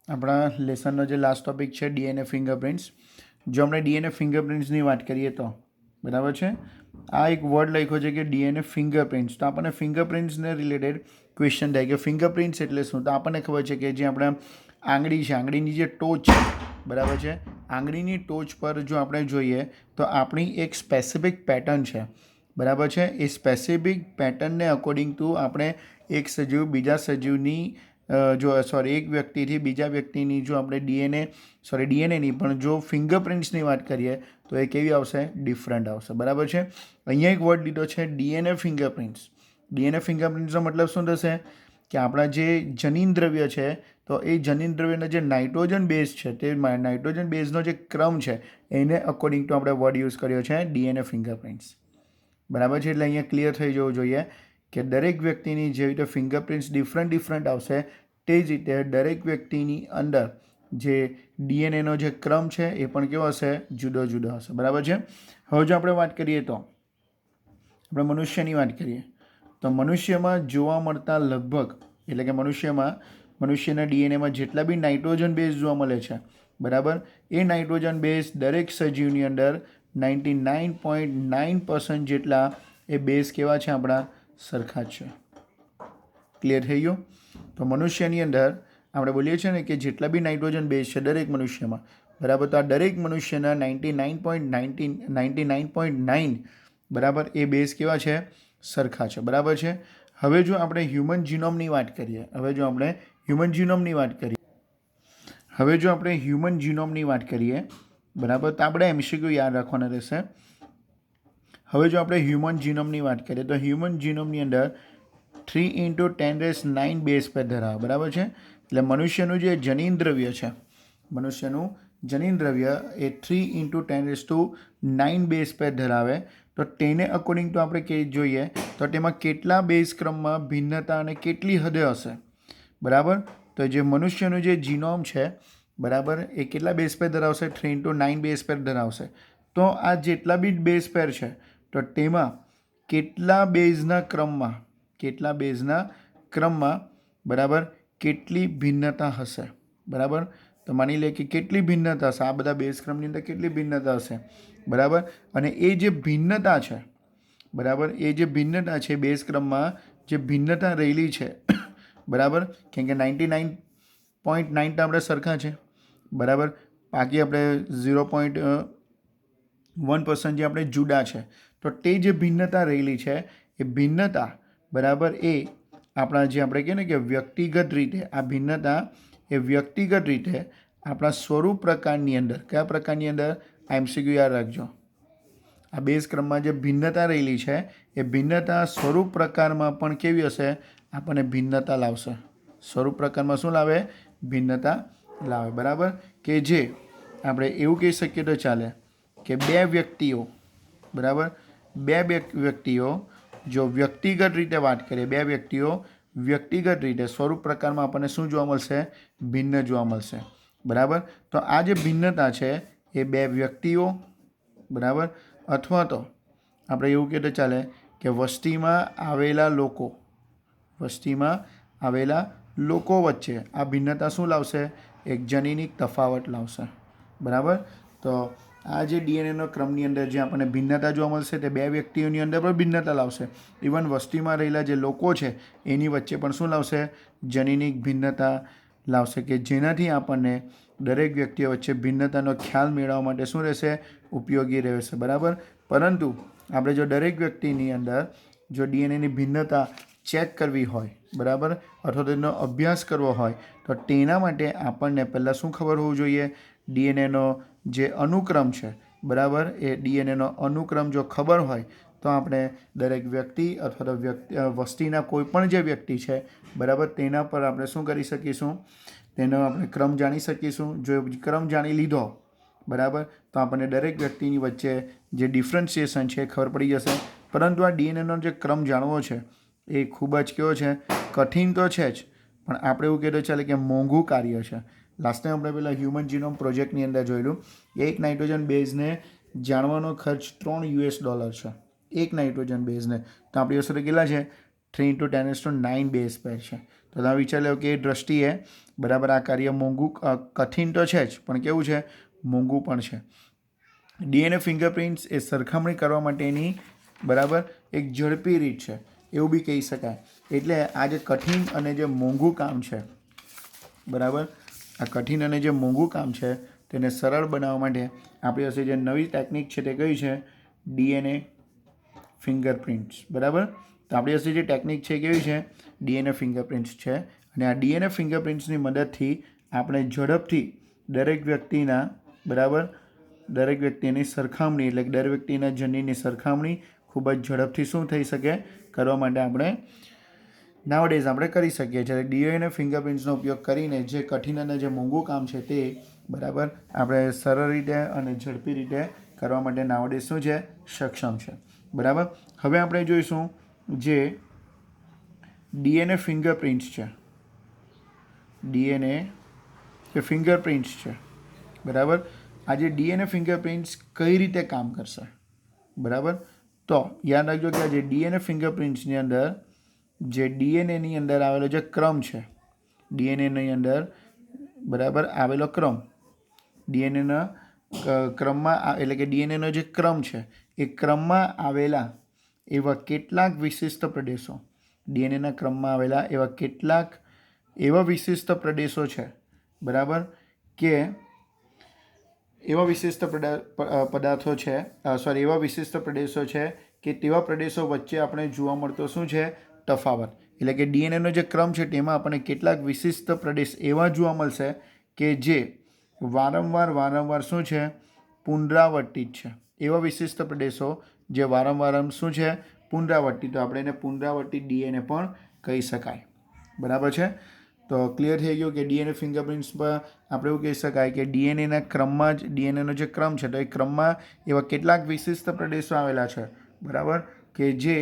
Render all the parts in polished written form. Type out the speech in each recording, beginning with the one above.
આપણા લેસનનો જે last topic છે ડીએનએ ફિંગરપ્રિન્ટ્સ. જો આપણે ડીએનએ ફિંગરપ્રિન્ટ્સની વાત કરીએ તો બરાબર છે, આ એક વર્ડ લખ્યો છે કે ડીએનએ ફિંગરપ્રિન્ટ્સ. તો આપણને ફિંગરપ્રિન્ટ્સને રિલેટેડ ક્વેશ્ચન થાય કે ફિંગરપ્રિન્ટ્સ એટલે શું. તો આપણને ખબર છે કે જે આપણા આંગળી છે, આંગળીની જે ટોચ છે બરાબર છે, આંગળીની ટોચ પર જો આપણે જોઈએ તો આપણી એક સ્પેસિફિક પેટર્ન છે બરાબર છે. એ સ્પેસિફિક પેટર્નને અકોર્ડિંગ ટુ આપણે એક સજીવ બીજા સજીવની એક વ્યક્તિથી બીજા વ્યક્તિની જો આપણે ડીએનએની પણ જો ફિંગરપ્રિન્ટ્સની વાત કરીએ તો એ કેવી આવશે? ડિફરન્ટ આવશે બરાબર છે. અહીંયા એક વર્ડ લીધો છે ડીએનએ ફિંગરપ્રિન્ટ્સ. ડીએનએ ફિંગરપ્રિન્ટ્સનો મતલબ શું થશે કે આપણા જે જનીન દ્રવ્ય છે તો એ જનીન દ્રવ્યના જે નાઇટ્રોજન બેઝ છે તે નાઇટ્રોજન બેઝનો જે ક્રમ છે એને અકોર્ડિંગ ટુ આપણે વર્ડ યુઝ કર્યો છે ડીએનએ ફિંગરપ્રિન્ટ્સ બરાબર છે. એટલે અહીંયા ક્લિયર થઈ જવું જોઈએ કે દરેક વ્યક્તિની જેવી રીતે ફિંગરપ્રિન્ટ્સ ડિફરન્ટ આવશે તે જ રીતે દરેક વ્યક્તિની અંદર જે ડીએનએનો જે ક્રમ છે એ પણ કેવો હશે? જુદો જુદો હશે બરાબર છે. હવે જો આપણે વાત કરીએ તો આપણે મનુષ્યની વાત કરીએ તો મનુષ્યમાં જોવા મળતા લગભગ એટલે કે મનુષ્યના ડીએનએમાં જેટલા બી નાઇટ્રોજન બેઝ જોવા મળે છે બરાબર, એ નાઇટ્રોજન બેઝ દરેક સજીવની અંદર 99.9% જેટલા એ બેઝ કેવા છે? આપણા સરખા જ છે. ક્લિયર થઈ ગયું? તો મનુષ્યની અંદર આપણે બોલીએ છીએ ને કે જેટલા બી નાઇટ્રોજન બેઝ છે દરેક મનુષ્યમાં બરાબર, તો આ દરેક મનુષ્યના 99.9 બરાબર એ બેઝ કેવા છે? સરખા છે બરાબર છે. હવે જો આપણે હ્યુમન જીનોમની વાત કરીએ બરાબર, તો આપણે એમસીક્યુ યાદ રાખવાના રહેશે. હવે જો આપણે હ્યુમન જીનોમની વાત કરીએ તો હ્યુમન જીનોમની અંદર 3 × 10⁹ બેઝ પેર ધરાવે બરાબર છે. એટલે મનુષ્યનું જે જનીન દ્રવ્ય છે, મનુષ્યનું જનીન દ્રવ્ય એ 3 × 10⁹ બેઝ પેર ધરાવે. તો તેને અકોર્ડિંગ ટુ આપણે જોઈએ તો તેમાં કેટલા બેઝ ક્રમમાં ભિન્નતા અને કેટલી હદે હશે બરાબર. તો જે મનુષ્યનું જે જીનોમ છે બરાબર એ કેટલા બેઝ પેર ધરાવશે? 3 × 9 બેઝ પેર ધરાવશે. તો આ જેટલા બી બેઝ પેર છે તો તેમાં કેટલા બેઝના ક્રમમાં બરાબર કેટલી ભિન્નતા હશે બરાબર. તો માની લે કે કેટલી ભિન્નતા હશે, આ બધા બેઝ ક્રમની અંદર કેટલી ભિન્નતા હશે બરાબર. અને એ જે ભિન્નતા છે બરાબર, એ જે ભિન્નતા છે બેઝ ક્રમમાં જે ભિન્નતા રહેલી છે બરાબર, કેમ કે 99.9 તો આપણે સરખા છે બરાબર, બાકી આપણે 0.1% જે આપણે જુદા છે. તો તે જે ભિન્નતા રહેલી છે એ ભિન્નતા બરાબર એ આપણા જે આપણે કહીએ ને કે વ્યક્તિગત રીતે આ ભિન્નતા એ વ્યક્તિગત રીતે આપણા સ્વરૂપ પ્રકારની અંદર કયા પ્રકારની અંદર? આ એમસીક્યુ યાદ રાખજો. આ બેઝ ક્રમમાં જે ભિન્નતા રહેલી છે એ ભિન્નતા સ્વરૂપ પ્રકારમાં પણ કેવી હશે? આપણને ભિન્નતા લાવશે. સ્વરૂપ પ્રકારમાં શું લાવે? ભિન્નતા લાવે બરાબર. કે જે આપણે એવું કહી શકીએ તો ચાલે કે બે વ્યક્તિઓ બરાબર, જો વ્યક્તિગત રીતે વાત કરીએ, બે વ્યક્તિઓ વ્યક્તિગત રીતે સ્વરૂપ પ્રકારમાં આપણને શું જોવા મળશે? ભિન્ન જોવા મળશે બરાબર. તો આ જે ભિન્નતા છે એ બે વ્યક્તિઓ બરાબર, અથવા તો આપણે એવું કહીએ તો ચાલે કે વસ્તીમાં આવેલા લોકો વચ્ચે આ ભિન્નતા શું લાવશે? એક જનીનિક તફાવત લાવશે બરાબર. તો આ જે ડીએનએનો ક્રમની અંદર જે આપણને ભિન્નતા જોવા મળશે તે બે વ્યક્તિઓની અંદર પણ ભિન્નતા લાવશે. ઇવન વસ્તીમાં રહેલા જે લોકો છે એની વચ્ચે પણ શું લાવશે? જનીનિક ભિન્નતા લાવશે, કે જેનાથી આપણને દરેક વ્યક્તિઓ વચ્ચે ભિન્નતાનો ખ્યાલ મેળવવા માટે શું રહેશે? ઉપયોગી રહેશે બરાબર. પરંતુ આપણે જો દરેક વ્યક્તિની અંદર જો ડીએનએની ભિન્નતા ચેક કરવી હોય બરાબર, અથવા તેનો અભ્યાસ કરવો હોય તો તેના માટે આપણને પહેલાં શું ખબર હોવું જોઈએ? ડીએનએનો જે અનુક્રમ છે બરાબર, એ ડીએનએનો અનુક્રમ જો ખબર હોય તો આપણે દરેક વ્યક્તિ અથવા તો વસ્તીના કોઈ પણ જે વ્યક્તિ છે બરાબર તેના પર આપણે શું કરી શકીશું? તેનો આપણે ક્રમ જાણી શકીશું. જો ક્રમ જાણી લીધો બરાબર તો આપણને દરેક વ્યક્તિની વચ્ચે જે ડિફરન્શિએશન છે એ ખબર પડી જશે. પરંતુ આ ડીએનએનો જે ક્રમ જાણવો છે એ ખૂબ જ કેવો છે? કઠિન તો છે જ, પણ આપણે એવું કહેતો ચાલે કે મોંઘું કાર્ય છે. લાસ્ટ ટાઈમ આપણે પેલા હ્યુમન જીનોમ પ્રોજેક્ટની અંદર જોયેલું એક નાઇટ્રોજન બેઝને જાણવાનો ખર્ચ $3 છે એક નાઇટ્રોજન બેઝને. તો આપણી પાસે કેટલા છે? 3 × 10⁹ બેઝ પેર છે. તો તમે વિચાર લો કે એ દ્રષ્ટિએ બરાબર આ કાર્ય મોંઘું કઠિન તો છે જ, પણ કેવું છે, મોંઘું પણ છે. ડીએનએ ફિંગરપ્રિન્ટ્સ એ સરખામણી કરવા માટેની બરાબર એક ઝડપી રીત છે, એવું બી કહી શકાય. એટલે આ જે કઠિન અને જે મોંઘું કામ છે, બરાબર, આ કઠિન અને જે મોંઘું કામ છે તેને સરળ બનાવવા માટે આપણી પાસે જે નવી ટેકનિક છે તે કઈ છે, ડીએનએ ફિંગરપ્રિન્ટ્સ. બરાબર, તો આપણી પાસે જે ટેકનિક છે કેવી છે, ડીએનએ ફિંગરપ્રિન્ટ્સ છે. અને આ ડીએનએ ફિંગરપ્રિન્ટ્સની મદદથી આપણે ઝડપથી દરેક વ્યક્તિના બરાબર દરેક વ્યક્તિની સરખામણી એટલે દરેક વ્યક્તિના જનીનની સરખામણી ખૂબ જ ઝડપથી શું થઈ શકે, કરવા માટે આપણે નાવડેઝ આપણે કરી શકીએ છીએ. ડીએનએ ફિંગરપ્રિન્ટ્સનો ઉપયોગ કરીને જે કઠિન અને જે મોંઘું કામ છે તે બરાબર આપણે સરળ રીતે અને ઝડપી રીતે કરવા માટે નાવડેઝ શું છે, સક્ષમ છે. બરાબર, હવે આપણે જોઈશું જે ડીએનએ ફિંગરપ્રિન્ટ્સ છે, ડીએનએ જે ફિંગરપ્રિન્ટ્સ છે, બરાબર, આ જે ડીએનએ ફિંગરપ્રિન્ટ્સ કઈ રીતે કામ કરશે. બરાબર, તો યાદ રાખજો કે આ જે ડીએનએ ફિંગરપ્રિન્ટ્સની અંદર જે ડીએનએની અંદર આવેલો જે ક્રમ છે, ડીએનએની અંદર બરાબર આવેલો ક્રમ, ડીએનએના ક્રમમાં એટલે કે ડીએનએનો જે ક્રમ છે એ ક્રમમાં આવેલા એવા કેટલાક વિશિષ્ટ પ્રદેશો, ડીએનએના ક્રમમાં આવેલા એવા કેટલાક એવા વિશિષ્ટ પ્રદેશો છે, બરાબર, કે એવા વિશિષ્ટ પદાર્થો છે એવા વિશિષ્ટ પ્રદેશો છે કે તેવા પ્રદેશો વચ્ચે આપણે જોવા મળતો શું છે, તફાવત. એટલે કે ડીએનએનો જે ક્રમ છે તેમાં આપણને કેટલાક વિશિષ્ટ પ્રદેશ એવા જોવા મળશે કે જે વારંવાર શું છે, પુનરાવર્તિત છે. એવા વિશિષ્ટ પ્રદેશો જે વારંવાર શું છે, પુનરાવર્તિત. તો આપણે એને પુનરાવર્તિત ડીએનએ પણ કહી શકાય. બરાબર છે, તો ક્લિયર થઈ ગયું કે ડીએનએ ફિંગરપ્રિન્ટ્સ પર આપણે એવું કહી શકાય કે ડીએનએના ક્રમમાં જ ડીએનએનો જે ક્રમ છે તો એ ક્રમમાં એવા કેટલાક વિશિષ્ટ પ્રદેશો આવેલા છે, બરાબર, કે જે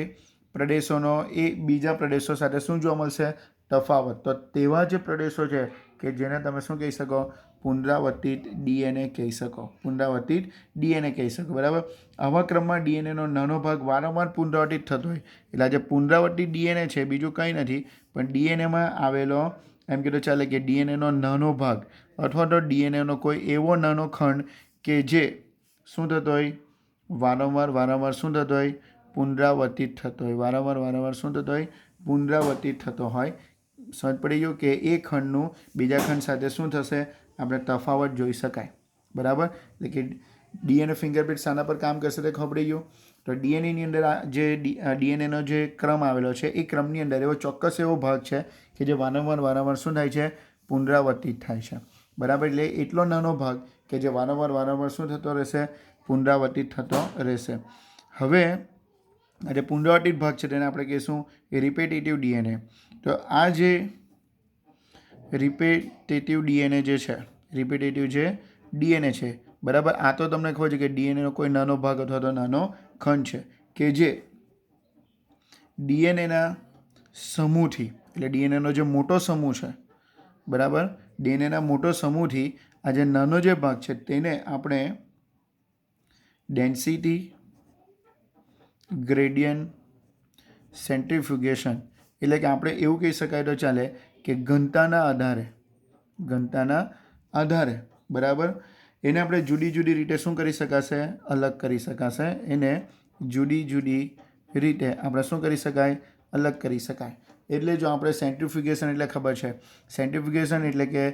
પ્રદેશોનો એ બીજા પ્રદેશો સાથે શું જોવા મળશે, તફાવત. તો તેવા જે પ્રદેશો છે કે જેને તમે શું કહી શકો, પુનરાવર્તિત ડીએનએ કહી શકો, પુનરાવર્તિત ડીએનએ કહી શકો. બરાબર, આવા ક્રમમાં ડીએનએનો નાનો ભાગ વારંવાર પુનરાવર્તિત થતો હોય એટલે આ જે પુનરાવર્તિત ડીએનએ છે બીજું કંઈ નથી પણ ડીએનએમાં આવેલો એમ કીધું ચાલે કે ડીએનએનો નાનો ભાગ અથવા તો ડીએનએનો કોઈ એવો નાનો ખંડ કે જે શું થતો હોય, વારંવાર શું થતો હોય, પુનરાવર્તિત થતો હોય, વારંવાર શું થતો હોય, પુનરાવર્તિત થતો હોય. સમજ પડી ગયું કે એ ખંડનું બીજા ખંડ સાથે શું થશે, આપણે તફાવત જોઈ શકાય. બરાબર, એટલે કે ડીએનએ ફિંગરપ્રિન્ટ શાના પર કામ કરશે તે ખબર પડી ગયું. તો ડીએનએની અંદર જે ડીએનએનો જે ક્રમ આવેલો છે એ ક્રમની અંદર એવો ચોક્કસ એવો ભાગ છે કે જે વારંવાર શું થાય છે, પુનરાવર્તિત થાય છે. બરાબર, એટલે એટલો નાનો ભાગ કે જે વારંવાર શું થતો રહેશે, પુનરાવર્તિત થતો રહેશે. હવે આ જે પુનરાવર્તિત ભાગ છે તેને આપણે કહીશું રિપીટેટિવ ડીએનએ. તો આ જે રિપીટેટિવ ડીએનએ જે છે, રિપીટેટિવ જે ડીએનએ છે, બરાબર, આ તો તમને ખબર છે કે ડીએનએનો કોઈ નાનો ભાગ અથવા તો નાનો ખંડ છે કે જે ડીએનએના સમૂહથી એટલે ડીએનએનો જે મોટો સમૂહ છે, બરાબર, ડીએનએના મોટો સમૂહથી આ જે નાનો જે ભાગ છે તેને આપણે ડેન્સિટી ગ્રેડિયન્ટ સેન્ટ્રીફ્યુગેશન એટલે કે આપણે એવું કહી શકાય તો ચાલે કે ઘનતાના આધારે બરાબર એને આપણે જુદી રીતે શું કરી શકાશે, અલગ કરી શકાશે. એને જુદી રીતે આપણે શું કરી શકાય, અલગ કરી શકાય. એટલે જો આપણે સેન્ટ્રીફ્યુગેશન એટલે ખબર છે, સેન્ટ્રીફ્યુગેશન એટલે કે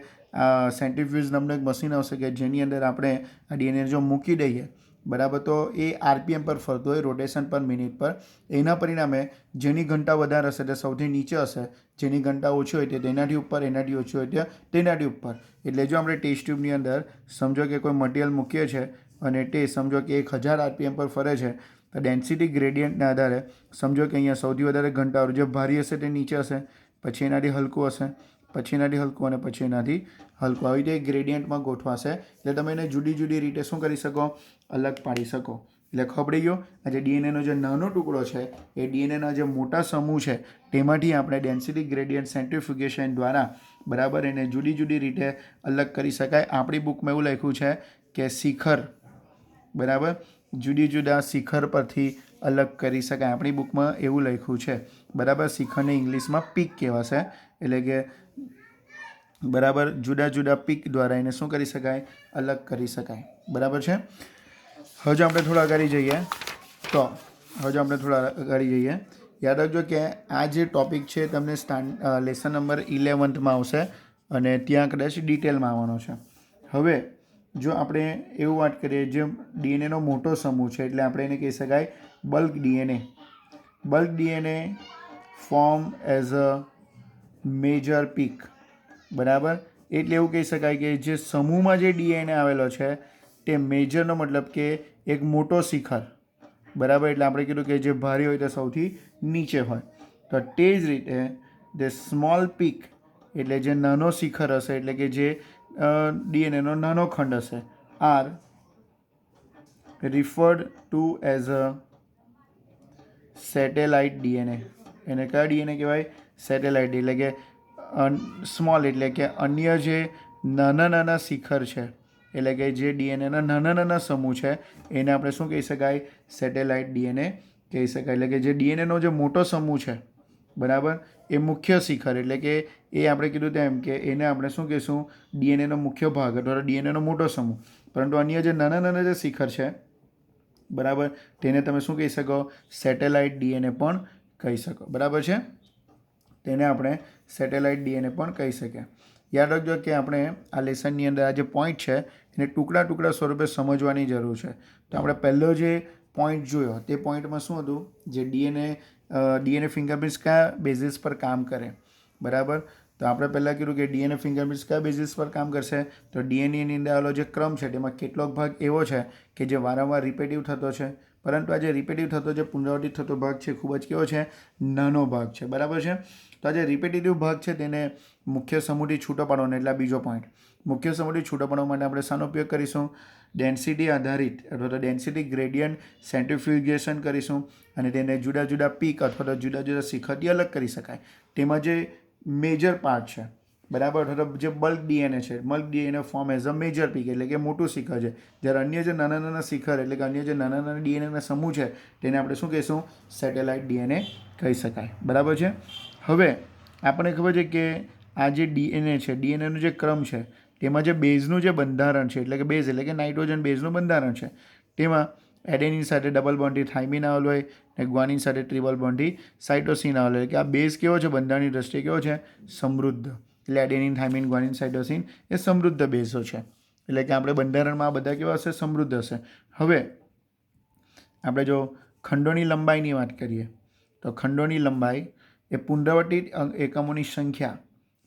સેન્ટ્રીફ્યુજ નામનું એક મશીન આવશે કે જેની અંદર આપણે આ ડીએનએ જો મૂકી દઈએ, બરાબર, તો એ આરપીએમ પર ફરતો હોય, રોટેશન પર મિનિટ પર. એના પરિણામે જેની ઘનતા વધારે હશે તે સૌથી નીચે હશે, જેની ઘનતા ઓછી હોય તે તેનાથી ઉપર, એનાથી ઓછી હોય તે તેનાથી ઉપર. એટલે જો આપણે ટેસ્ટ ટ્યુબની અંદર સમજો કે કોઈ મટીરિયલ મૂકીએ છીએ અને તે સમજો કે 1000 આરપીએમ પર ફરે છે, તો ડેન્સિટી ગ્રેડિયન્ટના આધારે સમજો કે અહીંયા સૌથી વધારે ઘનતા જે ભારી હશે તે નીચે હશે, પછી એનાથી હલકું હશે, પછી એનાથી હલકું અને પછી એનાથી હલકું. આવી રીતે ગ્રેડિયન્ટમાં ગોઠવાશે. એટલે તમે એને જુદી રીતે શું કરી શકો, અલગ પાડી શકો. એટલે ખબર પડી ગયો, આ જે ડીએનએનો જે નાનો ટુકડો છે એ ડીએનએના જે મોટા સમૂહ છે તેમાંથી આપણે ડેન્સિટી ગ્રેડિયન્ટ સેન્ટ્રીફ્યુગેશન દ્વારા બરાબર એને જુદી રીતે અલગ કરી શકાય. આપણી બુકમાં એવું લખ્યું છે કે શિખર, બરાબર, જુદા શિખર પરથી અલગ કરી શકાય. આપણી બુકમાં એવું લખ્યું છે, બરાબર. શિખરને ઇંગ્લિશમાં પીક કહેવાશે. એટલે કે બરાબર જુદા જુદા પીક દ્વારા એને શું કરી શકાય, અલગ કરી શકાય. બરાબર છે. હવે જો આપણે થોડા આગળ જઈએ યાદ રાખજો કે આ જે ટોપિક છે તમને લેસન નંબર 11માં આવશે અને ત્યાં કદાચ ડિટેલમાં આવવાનો છે. હવે જો આપણે એવું વાત કરીએ, જે ડીએનએનો મોટો સમૂહ છે એટલે આપણે એને કહી શકાય bulk DNA. Bulk DNA form as a major peak. બરાબર, એટલે એવું કહી શકાય કે જે સમૂહમાં જે ડીએનએ આવેલો છે તે મેજરનો મતલબ કે એક મોટો શિખર. બરાબર, એટલે આપણે કીધું કે જે ભારે હોય તે સૌથી નીચે હોય. તો તે જ રીતે ધ સ્મોલ પીક એટલે જે નાનો શિખર હશે, એટલે કે જે ડીએનએનો નાનો ખંડ હશે, are referred to as a satellite DNA. એને કયા ડીએનએ કહેવાય? સેટેલાઇટ. એટલે કે સ્મોલ એટલે કે અન્ય જે નાના નાના શિખર છે, એટલે કે જે ડીએનએના નાના નાના સમૂહ છે એને આપણે શું કહી શકાય? સેટેલાઇટ ડીએનએ કહી શકાય. એટલે કે જે ડીએનએનો જે મોટો સમૂહ છે, બરાબર, એ મુખ્ય શિખર, એટલે કે એ આપણે કીધું તેમ કે એને આપણે શું કહીશું? ડીએનએનો મુખ્ય ભાગ અથવા ડીએનએનો મોટો સમૂહ. પરંતુ અન્ય જે નાના નાના જે શિખર છે, બરાબર, તેને તમે શું કહી શકો? સેટેલાઇટ ડીએનએ પણ કહી શકો. બરાબર છે, તેને આપણે સેટેલાઇટ ડીએનએ પણ કહી શકીએ. યાદ રાખજો કે આપણે આ લેસનની અંદર આ જે પોઈન્ટ છે એને ટુકડા ટુકડા સ્વરૂપે સમજવાની જરૂર છે. તો આપણે પહેલો જે પોઈન્ટ જોયો તે પોઈન્ટમાં શું હતું? જે ડીએનએ ફિંગરપ્રિન્ટ્સ કયા બેઝિસ પર કામ કરે. બરાબર, તો આપણે પહેલાં કીધું કે ડીએનએ ફિંગરપ્રિન્ટ્સ કયા બેઝિસ પર કામ કરશે? તો ડીએનએની અંદર આવેલો જે ક્રમ છે તેમાં કેટલોક ભાગ એવો છે કે જે વારંવાર રિપીટિવ થતો છે, પરંતુ આ જે રિપીટિવ થતો, જે પુનરાવર્તિત થતો ભાગ છે ખૂબ જ કેવો છે? નાનો ભાગ છે. બરાબર છે. તો આ જે રિપીટિવ ભાગ છે તેને મુખ્ય સમૂહથી છૂટો પાડવાનો, એટલે બીજો પોઈન્ટ. મુખ્ય સમૂહથી છૂટો પાડવા માટે આપણે શાનો ઉપયોગ કરીશું? ડેન્સિટી આધારિત અથવા તો ડેન્સિટી ગ્રેડિયન્ટ સેન્ટ્રીફ્યુગેશન કરીશું અને તેને જુદા જુદા પીક અથવા તો જુદા જુદા શિખરથી અલગ કરી શકાય. તેમાં જે મેજર પાર્ટ છે, બરાબર, અથવા તો જે બલ્ક ડીએનએ છે, bulk DNA form as a major peak એટલે કે મોટું શિખર છે. જ્યારે અન્ય જે નાના નાના શિખર એટલે કે અન્ય જે નાના નાના ડીએનએના સમૂહ છે તેને આપણે શું કહીશું? સેટેલાઇટ ડીએનએ કહી શકાય. બરાબર છે. હવે આપણને ખબર છે કે આ જે ડીએનએ છે, ડીએનએનો જે ક્રમ છે તેમાં જે બેઝનું જે બંધારણ છે, એટલે કે બેઝ એટલે કે નાઇટ્રોજન બેઝનું બંધારણ છે, તેમાં એડેનિન સાથે ડબલ બોન્ડથી થાઇમિન આવેલો હોય અને ગ્વાનિન સાથે ટ્રિપલ બોન્ડથી સાઇટોસિન આવેલો હોય. કે આ બેઝ કેવો છે? બંધારણની દ્રષ્ટિએ કેવો છે? સમૃદ્ધ. એટલે એડેનિન, થાઇમિન, ગ્વાનિન, સાઇટોસિન એ સમૃદ્ધ બેઝો છે. એટલે કે આપણે બંધારણમાં આ બધા કેવા હશે? સમૃદ્ધ હશે. હવે આપણે જો ખંડોની લંબાઈની વાત કરીએ તો ખંડોની લંબાઈ એ પુનરાવર્તિત એકમોની સંખ્યા.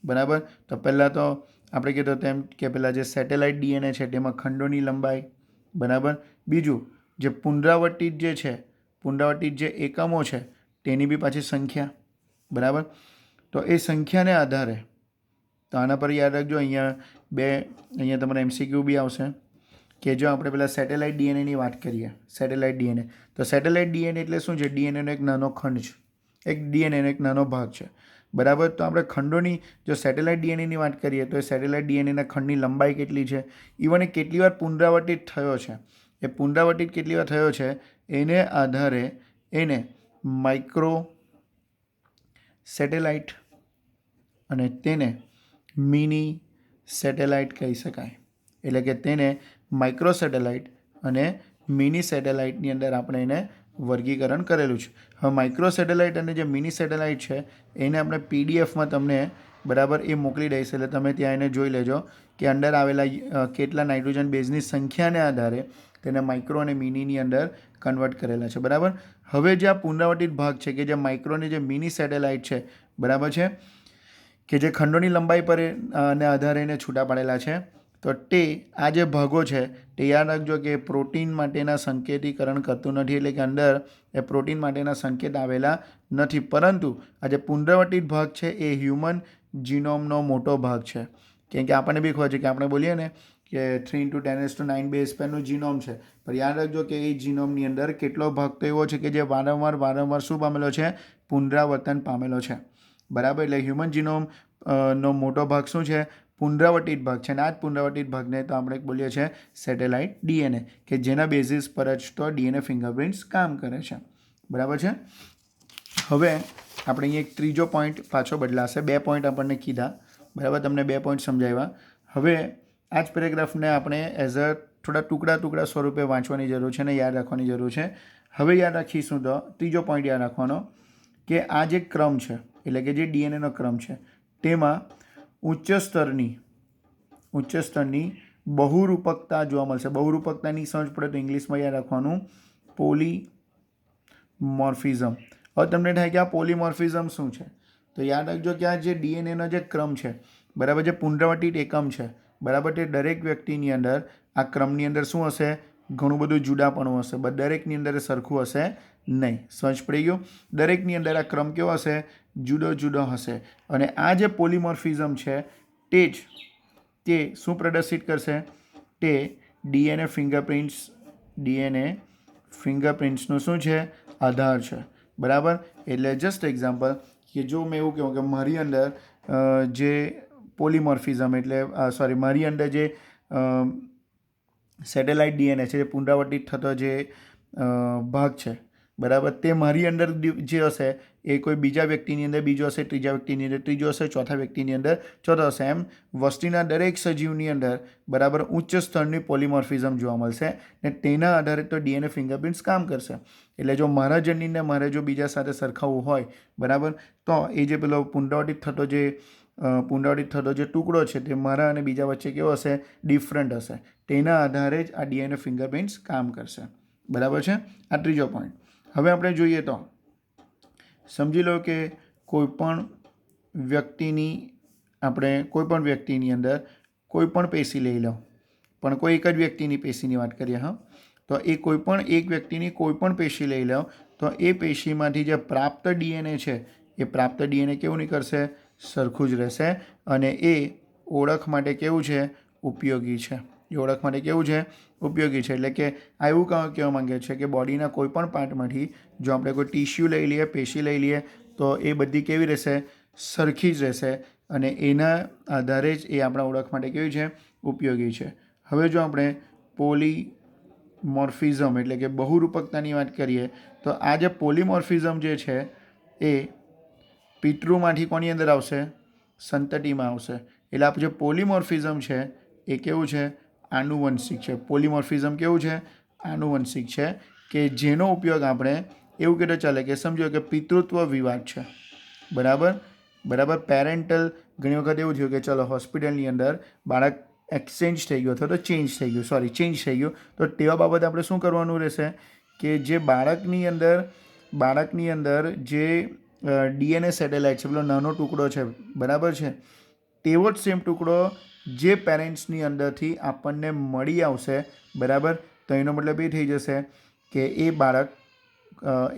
બરાબર, તો પહેલાં તો આપણે કીધું તેમ કે પહેલાં જે સેટેલાઇટ ડીએનએ છે તેમાં ખંડોની લંબાઈ. બરાબર, બીજું જે પુનરાવર્તિત જે એકમો છે તેની બી પાછી સંખ્યા. બરાબર, તો એ સંખ્યાને આધારે, તો આના પર યાદ રાખજો, અહીંયા તમારે એમસીક્યુ બી આવશે કે જો આપણે પેલા સેટેલાઇટ ડીએનએની વાત કરીએ, સેટેલાઇટ ડીએનએ, તો સેટેલાઇટ ડીએનએ એટલે શું છે? ડીએનએનો એક નાનો ખંડ છે, ડીએનએનો એક નાનો ભાગ છે. બરાબર, તો આપણે ખંડોની જો સેટેલાઇટ ડીએનએની વાત કરીએ તો એ સેટેલાઇટ ડીએનએના ખંડની લંબાઈ કેટલી છે? ઇવન એ કેટલી વાર પુનરાવર્તિત થયો છે, એ પુનરાવર્તિત કેટલી વાર થયો છે એને આધારે એને માઇક્રો સેટેલાઇટ અને તેને મિની સેટેલાઇટ કહી શકાય. એટલે કે તેને માઇક્રો સેટેલાઇટ અને મિની સેટેલાઇટની અંદર આપણે એને વર્ગીકરણ કરેલું છે. હવે માઇક્રો સેટેલાઇટ અને જે મિની સેટેલાઇટ છે એને આપણે પીડીએફમાં તમને બરાબર એ મોકલી દઈશ, એટલે તમે ત્યાં એને જોઈ લેજો કે અંદર આવેલા કેટલા નાઇટ્રોજન બેઝની સંખ્યાને આધારે તેને માઇક્રો અને મિનીની અંદર કન્વર્ટ કરેલા છે. બરાબર, હવે જે આ પુનરાવર્તિત ભાગ છે કે જે માઇક્રોની જે મિની સેટેલાઇટ છે, બરાબર છે, કે જે ખંડોની લંબાઈ પર ને આધારે એને છૂટા પાડેલા છે, તો તે આ જે ભાગો છે તે યાદ રાખજો કે પ્રોટીન માટેના સંકેતીકરણ કરતું નથી. એટલે કે અંદર એ પ્રોટીન માટેના સંકેત આવેલા નથી, પરંતુ આ જે પુનરાવર્તિત ભાગ છે એ હ્યુમન જીનોમનો મોટો ભાગ છે. કેમ કે આપણને બી ખબર છે કે આપણે બોલીએ ને કે 3×10⁹ બેઝ પેરનું જીનોમ છે, પણ યાદ રાખજો કે એ જીનોમની અંદર કેટલો ભાગ તો એવો છે કે જે વારંવાર શું પામેલો છે? પુનરાવર્તન પામેલો છે. બરાબર, એટલે હ્યુમન જીનોમ નો મોટો ભાગ શું છે? પુનરાવર્તિત ભાગ છે. અને આ જ પુનરાવર્તિત ભાગને તો આપણે બોલીએ છીએ સેટેલાઇટ ડીએનએ, કે જેના બેઝિસ પર જ તો ડીએનએ ફિંગરપ્રિન્ટ્સ કામ કરે છે. બરાબર છે. હવે આપણે અહીંયા એક ત્રીજો પોઈન્ટ પાછો બદલાશે. 2 પોઈન્ટ આપણને કીધા, બરાબર, તમને 2 પોઈન્ટ સમજાવ્યા. હવે આ જ પેરેગ્રાફને આપણે એઝ અ થોડા ટુકડા સ્વરૂપે વાંચવાની જરૂર છે અને યાદ રાખવાની જરૂર છે. હવે યાદ રાખીશું તો ત્રીજો પોઈન્ટ યાદ રાખવાનો કે આ જે ક્રમ છે, એટલે કે જે ડીએનએનો ક્રમ છે, તેમાં ઉચ્ચ સ્તરની બહુરૂપકતા જોવા મળશે. બહુરૂપકતાની સમજ પડે તો ઇંગ્લિશમાં યાદ રાખવાનું પોલીમોર્ફિઝમ. હવે તમને થાય કે આ પોલીમોર્ફિઝમ શું છે, તો યાદ રાખજો કે આ જે ડીએનએનો જે ક્રમ છે, બરાબર, જે પુનરાવર્તિત એકમ છે, બરાબર, તે દરેક વ્યક્તિની અંદર આ ક્રમની અંદર શું હશે, ઘણું બધું જુદાપણું હશે. દરેકની અંદર સરખું હશે નહીં. સમજ પડી ગયું? દરેકની અંદર આ ક્રમ કેવો હશે, જુદો હશે. અને આ જે પોલીમોર્ફિઝમ છે તે શું પ્રદર્શિત કરશે, તે ડીએનએ ફિંગરપ્રિન્ટ્સનું શું છે, આધાર છે. બરાબર. એટલે જસ્ટ એક્ઝામ્પલ કે જો મેં એવું કહું કે મારી અંદર જે પોલીમોર્ફિઝમ એટલે મારી અંદર જે સેટેલાઇટ ડીએનએ છે, જે પુનરાવર્તિત થતો જે ભાગ છે, બરાબર, તે મારી અંદર જે હશે એ કોઈ બીજા વ્યક્તિની અંદર બીજો હશે, ત્રીજા વ્યક્તિની અંદર ત્રીજો હશે, ચોથા વ્યક્તિની અંદર ચોથો હશે. એમ વસ્તીના દરેક સજીવની અંદર, બરાબર, ઉચ્ચ સ્તરની પોલીમોર્ફિઝમ જોવા મળશે ને તેના આધારે તો ડીએનએ ફિંગરપ્રિન્ટ્સ કામ કરશે. એટલે જો મારા જનીનને મારે જો બીજા સાથે સરખાવવું હોય, બરાબર, તો એ જે પેલો પુનરાવર્તિત થતો જે ટુકડો છે તે મારા અને બીજા વચ્ચે કેવો હશે, ડિફરન્ટ હશે. તેના આધારે જ આ ડીએનએ ફિંગરપ્રિન્ટ્સ કામ કરશે. બરાબર છે. આ ત્રીજો પોઈન્ટ. હવે આપણે જોઈએ તો સમજી લો કે કોઈપણ વ્યક્તિની અંદર કોઈ પણ પેશી લઈ લો, પણ કોઈ એક જ વ્યક્તિની પેશીની વાત કરીએ. હા, તો એ કોઈપણ એક વ્યક્તિની કોઈ પણ પેશી લઈ લો તો એ પેશીમાંથી જે પ્રાપ્ત ડીએનએ છે એ પ્રાપ્ત ડીએનએ કેવું નીકળશે, સરખું જ રહેશે. અને એ ઓળખ માટે કેવું છે, ઉપયોગી છે. એટલે કે આ એવું કહેવા માંગે છે કે બોડીના કોઈ પણ પાર્ટમાંથી જો આપણે કોઈ ટિશ્યુ લઈ લઈએ, પેશી લઈ લઈએ, તો એ બધી કેવી રહેશે, સરખી જ રહેશે. અને એના આધારે જ એ આપણા ઓળખ માટે કેવી છે, ઉપયોગી છે. હવે જો આપણે પોલીમોર્ફિઝમ એટલે કે બહુરૂપકતાની વાત કરીએ તો આ જે પોલીમોર્ફિઝમ જે છે એ પિતૃમાંથી કોની અંદર આવશે, સંતતિમાં આવશે. એટલે આ જે પોલીમોર્ફિઝમ છે એ કેવું છે, આનુવંશિક છે. પોલીમોર્ફિઝમ કેવું છે, આનુવંશિક છે, કે જેનો ઉપયોગ આપણે એવું કહેતો ચાલે કે સમજો કે પિતૃત્વ વિવાદ છે. બરાબર. પેરેન્ટલ ઘણી વખત એવું થયું કે ચલો હોસ્પિટલની અંદર બાળક ચેન્જ થઈ ગયું, તો તેવા બાબતે આપણે શું કરવાનું રહેશે કે જે બાળકની અંદર જે ડીએનએ સેટેલાઇટ છે, પેલો નાનો ટુકડો છે, બરાબર છે, તેવો જ સેમ ટુકડો જે પેરેન્ટ્સની અંદરથી આપણને મળી આવશે, બરાબર, તો એનો મતલબ એ થઈ જશે કે એ બાળક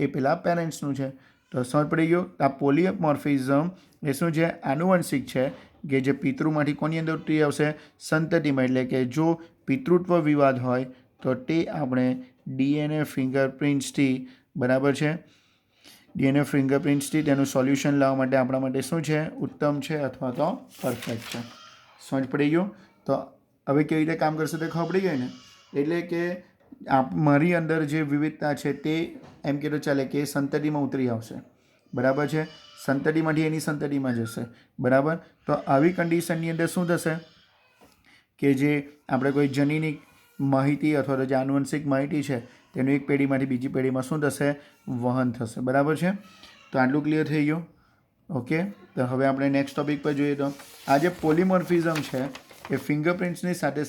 એ પેલા પેરેન્ટ્સનું છે. તો સમજ પડી ગયો. આ પોલીમોર્ફિઝમ એ શું છે, આનુવંશિક છે, કે જે પિતૃમાંથી કોની અંદર ઉતરી આવશે, સંતતિમાં. એટલે કે જો પિતૃત્વ વિવાદ હોય તો તે આપણે ડીએનએ ફિંગરપ્રિન્ટ્સથી, બરાબર છે, તેનું સોલ્યુશન લાવવા માટે આપણા માટે શું છે, ઉત્તમ છે અથવા તો પરફેક્ટ છે. સમજ પડી ગયો. તો હવે કેવી રીતે કામ કરશે તે ખબર પડી ગઈ ને. એટલે કે મારી અંદર જે વિવિધતા છે તે એમ કહેતો ચાલે કે સંતતિમાં ઉતરી આવશે, બરાબર છે, સંતતિમાંથી એની સંતતિમાં જશે, બરાબર. તો આવી કન્ડિશનની અંદર શું થશે કે જે આપણે કોઈ જનીનિક માહિતી અથવા તો જે આનુવંશિક માહિતી છે તેનું એક પેઢીમાંથી બીજી પેઢીમાં શું થશે, વહન થશે. બરાબર છે. તો આટલું ક્લિયર થઈ ગયું. ઓકે. તો હવે આપણે નેક્સ્ટ ટોપિક પર જોઈએ તો આ જે પોલીમોર્ફિઝમ છે એ ફિંગરપ્રિન્ટ્સની સાથે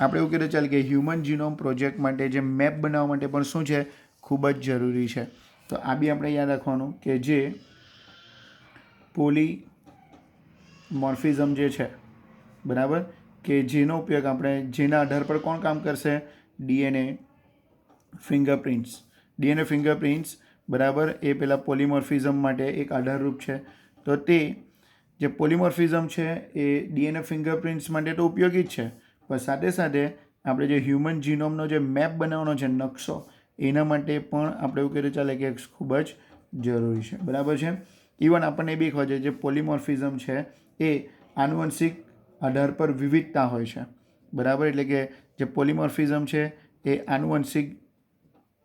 આપણે એવું કહીએ ચાલે કે હ્યુમન જીનોમ પ્રોજેક્ટ માટે જે મેપ બનાવવા માટે પણ શું છે, ખૂબ જ જરૂરી છે. તો આ બી આપણે યાદ રાખવાનું કે જે પોલીમોર્ફિઝમ જે છે, બરાબર, કે જેનો ઉપયોગ આપણે જેના આધાર પર કોણ કામ કરશે, ડીએનએ ફિંગરપ્રિન્ટ્સ, બરાબર, એ પેલા પોલીમોર્ફિઝમ માટે એક આધારરૂપ છે. તો તે જે પોલીમોર્ફિઝમ છે એ ડીએનએ ફિંગરપ્રિન્ટ્સ માટે તો ઉપયોગી જ છે, પણ સાથે આપણે જે હ્યુમન જીનોમનો જે મેપ બનાવવાનો છે, નકશો, એના માટે પણ આપણે એવું કહીએ ચાલે કે ખૂબ જ જરૂરી છે. બરાબર છે. ઇવન આપણને બી ખબર છે જે પોલીમોર્ફિઝમ છે એ આનુવંશિક આધાર પર વિવિધતા હોય છે, બરાબર. એટલે કે જે પોલીમોર્ફિઝમ છે એ આનુવંશિક,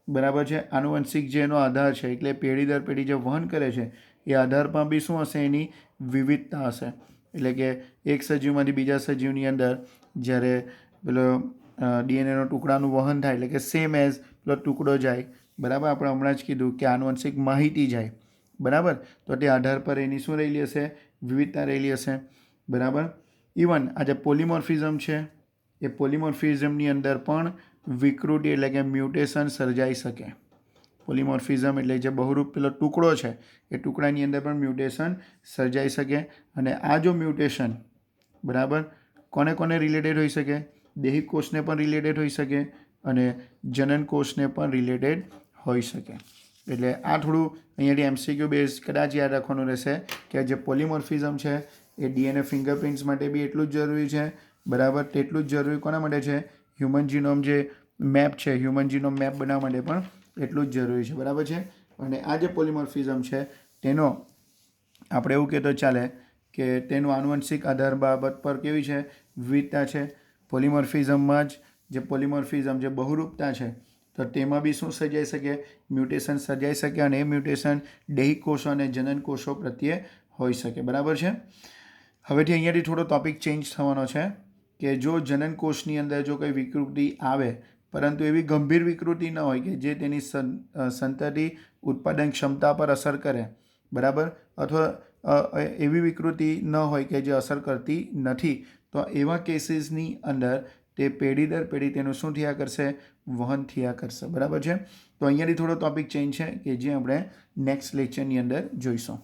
બરાબર છે, આનુવંશિક જેનો આધાર છે એટલે પેઢી દર પેઢી જે વહન કરે છે એ આધારમાં બી શું હશે, એની વિવિધતા હશે. એટલે કે એક સજીવમાંથી બીજા સજીવની અંદર જ્યારે પેલો ડીએનએનો ટુકડાનું વહન થાય, એટલે કે સેમ એઝ પેલો ટુકડો જાય, બરાબર. આપણે હમણાં જ કીધું કે આનુવંશિક માહિતી જાય, બરાબર. તો તે આધાર પર એની શું રહેલી હશે, વિવિધતા રહેલી હશે, બરાબર. ઇવન આ જે પોલિમોર્ફિઝમ છે, એ પોલિમોર્ફિઝમની અંદર પણ વિકૃતિ એટલે કે મ્યુટેશન સર્જાઈ શકે. પોલિમોર્ફિઝમ એટલે જે બહુરૂપ પેલો ટુકડો છે, એ ટુકડાની અંદર પણ મ્યુટેશન સર્જાઈ શકે. અને આ જો મ્યુટેશન, બરાબર, કોને કોને રિલેટેડ હોઈ શકે, દેહિક કોષને પણ રિલેટેડ હોઈ શકે અને જનન કોષને પણ રિલેટેડ હોઈ શકે. એટલે આ થોડું અહીંયાથી એમસીક્યુ બેઝ કદાચ યાદ રાખવાનું રહેશે કે જે પોલિમોર્ફિઝમ છે એ ડીએનએ ફિંગરપ્રિન્ટ્સ માટે બી એટલું જ જરૂરી છે, બરાબર. તેટલું જ જરૂરી કોના માટે છે, હ્યુમન જીનોમ જે મેપ છે, હ્યુમન જીનોમ મેપ બનાવવા માટે પણ એટલું જ જરૂરી છે, બરાબર છે. અને આ જે પોલિમોર્ફિઝમ છે તેનો આપણે એવું કહેતો ચાલે કે તેનું આનુવંશિક આધાર બાબત પર કેવી છે, વિવિધતા છે. પોલિમોર્ફિઝમમાં જ જે પોલિમોર્ફિઝમ જે બહુરૂપતા છે, તો તેમાં બી શું સર્જાઈ શકે, મ્યુટેશન સર્જાઈ શકે. અને એ મ્યુટેશન દેહિક કોષો અને જનન કોષો પ્રત્યે હોઈ શકે, બરાબર છે. હવેથી અહીંયાથી થોડો ટોપિક ચેન્જ થવાનો છે કે જો જનન કોષની અંદર જો કંઈ વિકૃતિ આવે, પરંતુ એવી ગંભીર વિકૃતિ ન હોય કે જે તેની સંતતિ ઉત્પાદન ક્ષમતા પર અસર કરે, બરાબર, અથવા એવી વિકૃતિ ન હોય કે જે અસર કરતી નથી, તો એવા કેસીસની અંદર તે પેઢી દર પેઢી તેનું શું થયા કરશે, વહન થયા કરશે, બરાબર છે. તો અહીંયાથી થોડો ટોપિક ચેન્જ છે કે જે આપણે નેક્સ્ટ લેક્ચરની અંદર જોઈશું.